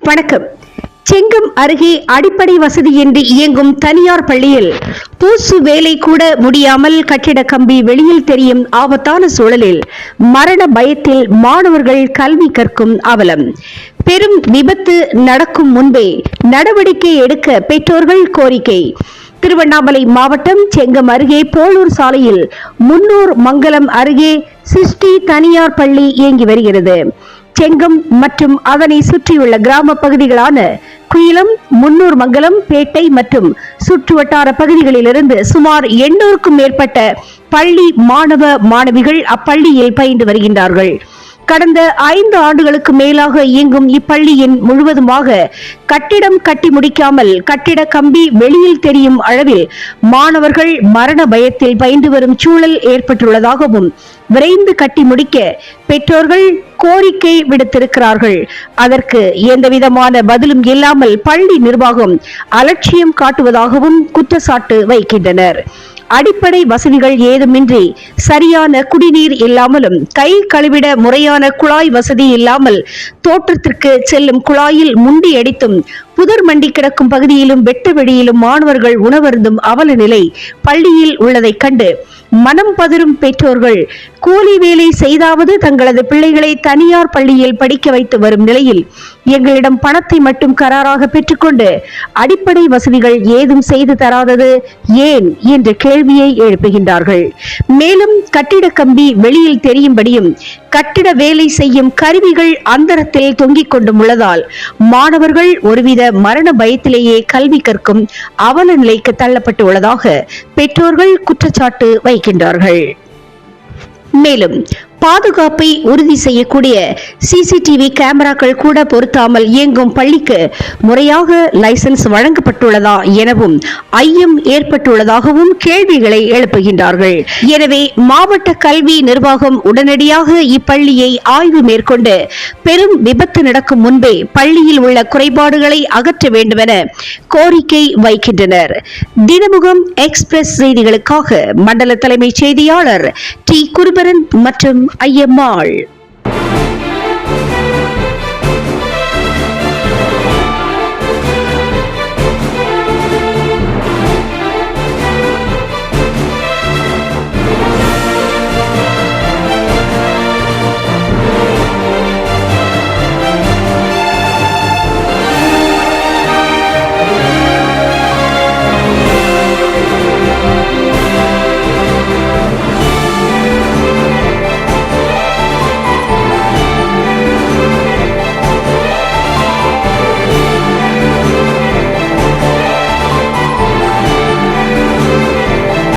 வணக்கம். செங்கம் அருகே அடிப்படை வசதியின்றி இயங்கும் தனியார் பள்ளியில் பூசு வேலை கூட முடியாமல் கட்டிட கம்பி வெளியில் தெரியும் ஆபத்தான சூழலில் மரண பயத்தில் மாணவர்கள் கல்வி கற்கும் அவலம். பெரும் விபத்து நடக்கும் முன்பே நடவடிக்கை எடுக்க பெற்றோர்கள் கோரிக்கை. திருவண்ணாமலை மாவட்டம் செங்கம் அருகே போலூர் சாலையில் முன்னூர் மங்கலம் அருகே சிஸ்டி தனியார் பள்ளி இயங்கி வருகிறது. செங்கம் மற்றும் அதனை சுற்றியுள்ள கிராம பகுதிகளான குயிலம், முன்னூர் மங்கலம், பேட்டை மற்றும் சுற்றுவட்டார பகுதிகளிலிருந்து சுமார் 800க்கும் மேற்பட்ட பள்ளி மாணவ மாணவிகள் அப்பள்ளியில் பயின்று வருகின்றார்கள். கடந்த 5 ஆண்டுகளுக்கு மேலாக இயங்கும் இப்பள்ளியின் முழுவதுமாக கட்டிடம் கட்டி முடிக்காமல் கட்டிட கம்பி வெளியில் தெரியும் அளவில் மாணவர்கள் மரண பயத்தில் பயின்று வரும் சூழல் ஏற்பட்டுள்ளதாகவும் விரைந்து கட்டி முடிக்க பெற்றோர்கள் கோரிக்கை விடுத்திருக்கிறார்கள். அதற்கு எந்தவிதமான பதிலும் இல்லாமல் பள்ளி நிர்வாகம் அலட்சியம் காட்டுவதாகவும் குற்றச்சாட்டு வைக்கின்றனர். அடிப்படை வசதிகள் ஏதுமின்றி சரியான குடிநீர் இல்லாமலும் கை கழுவிட முறையான குழாய் வசதி இல்லாமல் தோட்டத்திற்கு செல்லும் குழாயில் முண்டி அடித்தும் புதர் மண்டி கிடக்கும் பகுதியிலும் வெட்ட வெளியிலும் மாணவர்கள் உணவருந்தும் அவல நிலை பள்ளியில் உள்ளதை கண்டு மனம் பதறும் பெற்றோர்கள் கூலி வேலை செய்தாவது தங்களது பிள்ளைகளை தனியார் பள்ளியில் படிக்க வைத்து வரும் நிலையில் எங்களிடம் பணத்தை மட்டும் கராராக பெற்றுக்கொண்டு அடிப்படை வசதிகள் ஏதும் செய்து தராதது ஏன் என்ற கேள்வியை எழுப்புகின்றார்கள். மேலும் கட்டிட கம்பி வெளியில் தெரியும்படியும் கட்டிட வேலை செய்யும் கருவிகள் அந்தரத்தில் தொங்கிக் கொண்டும் உள்ளதால் மாணவர்கள் ஒருவித மரண பயத்திலேயே கல்வி கற்கும் அவல நிலைக்கு தள்ளப்பட்டு உள்ளதாக பெற்றோர்கள் குற்றச்சாட்டு வைக்கின்றார்கள். மேலும் பாதுகாப்பை உறுதி செய்யக்கூடிய சிசிடிவி கேமராக்கள் கூட பொருத்தாமல் இயங்கும் பள்ளிக்கு முறையாக லைசன்ஸ் வழங்கப்பட்டுள்ளதா எனவும் ஐயம் ஏற்பட்டுள்ளதாகவும் கேள்விகளை எழுப்புகின்றார்கள். எனவே மாவட்ட கல்வி நிர்வாகம் உடனடியாக இப்பள்ளியை ஆய்வு மேற்கொண்டு பெரும் விபத்து நடக்கும் முன்பே பள்ளியில் உள்ள குறைபாடுகளை அகற்ற வேண்டுமென கோரிக்கை வைக்கின்றனர். தினமுகம் எக்ஸ்பிரஸ் செய்திகளுக்காக மண்டல தலைமைச் செய்தியாளர் டி. குருபரன் மற்றும் ஐயம்மாள்.